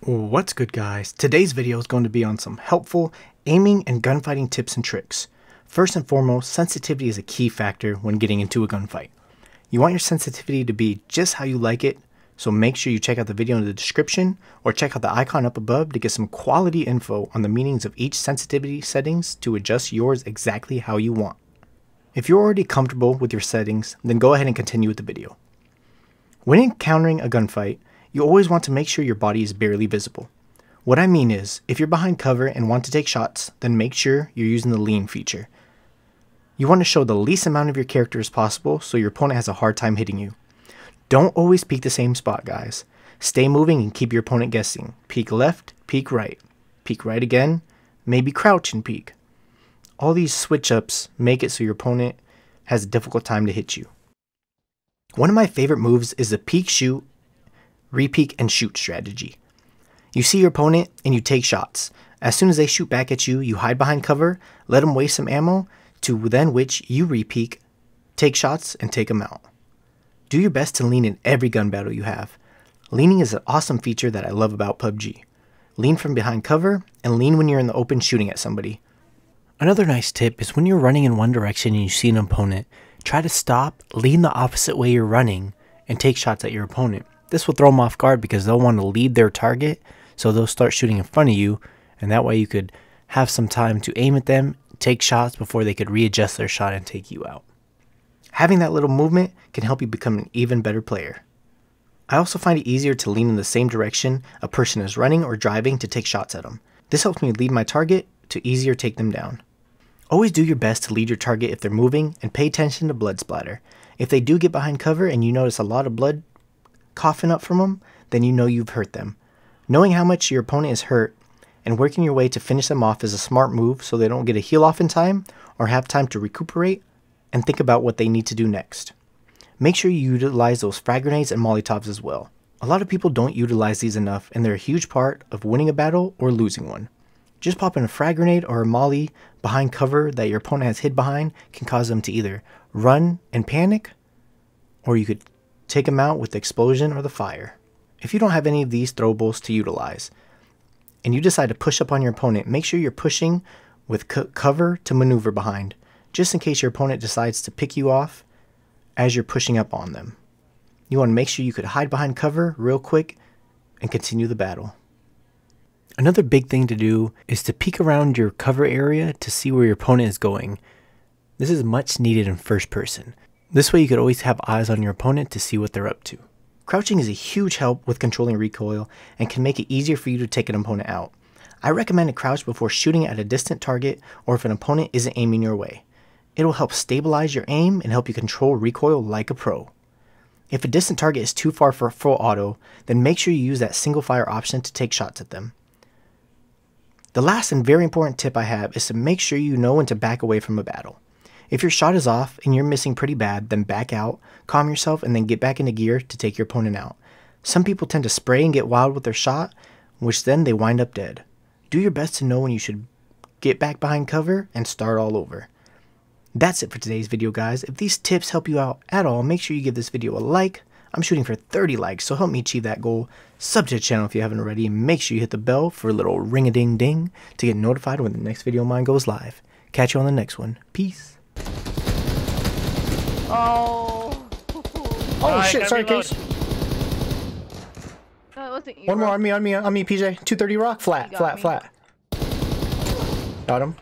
What's good, guys? Today's video is going to be on some helpful aiming and gunfighting tips and tricks. First and foremost, sensitivity is a key factor when getting into a gunfight. You want your sensitivity to be just how you like it, so make sure you check out the video in the description or check out the icon up above to get some quality info on the meanings of each sensitivity settings to adjust yours exactly how you want. If you're already comfortable with your settings, then go ahead and continue with the video. When encountering a gunfight, you always want to make sure your body is barely visible. What I mean is, if you're behind cover and want to take shots, then make sure you're using the lean feature. You want to show the least amount of your character as possible so your opponent has a hard time hitting you. Don't always peek the same spot, guys. Stay moving and keep your opponent guessing. Peek left, peek right again, maybe crouch and peek. All these switch ups make it so your opponent has a difficult time to hit you. One of my favorite moves is the peek shoot, re-peek and shoot strategy. You see your opponent and you take shots. As soon as they shoot back at you, you hide behind cover, let them waste some ammo, to then which you re-peek, take shots, and take them out. Do your best to lean in every gun battle you have. Leaning is an awesome feature that I love about PUBG. Lean from behind cover, and lean when you're in the open shooting at somebody. Another nice tip is when you're running in one direction and you see an opponent, try to stop, lean the opposite way you're running, and take shots at your opponent. This will throw them off guard because they'll want to lead their target, so they'll start shooting in front of you, and that way you could have some time to aim at them, take shots before they could readjust their shot and take you out. Having that little movement can help you become an even better player. I also find it easier to lean in the same direction a person is running or driving to take shots at them. This helps me lead my target to easier take them down. Always do your best to lead your target if they're moving, and pay attention to blood splatter. If they do get behind cover and you notice a lot of blood coughing up from them, then you know you've hurt them. Knowing how much your opponent is hurt and working your way to finish them off is a smart move so they don't get a heal off in time or have time to recuperate and think about what they need to do next. Make sure you utilize those frag grenades and Molotovs as well. A lot of people don't utilize these enough, and they're a huge part of winning a battle or losing one. Just popping a frag grenade or a molly behind cover that your opponent has hid behind can cause them to either run and panic, or you could take them out with the explosion or the fire. If you don't have any of these throwables to utilize, and you decide to push up on your opponent, make sure you're pushing with cover to maneuver behind, just in case your opponent decides to pick you off as you're pushing up on them. You want to make sure you could hide behind cover real quick and continue the battle. Another big thing to do is to peek around your cover area to see where your opponent is going. This is much needed in first person. This way you could always have eyes on your opponent to see what they're up to. Crouching is a huge help with controlling recoil and can make it easier for you to take an opponent out. I recommend to crouch before shooting at a distant target or if an opponent isn't aiming your way. It will help stabilize your aim and help you control recoil like a pro. If a distant target is too far for full auto, then make sure you use that single fire option to take shots at them. The last and very important tip I have is to make sure you know when to back away from a battle. If your shot is off and you're missing pretty bad, then back out, calm yourself, and then get back into gear to take your opponent out. Some people tend to spray and get wild with their shot, which then they wind up dead. Do your best to know when you should get back behind cover and start all over. That's it for today's video, guys. If these tips help you out at all, make sure you give this video a like. I'm shooting for 30 likes, so help me achieve that goal. Sub to the channel if you haven't already, and make sure you hit the bell for a little ring-a-ding-ding to get notified when the next video of mine goes live. Catch you on the next one. Peace. Oh. Oh shit, sorry, Case. That wasn't you. One more on me, PJ. 230 rock, flat. Got him.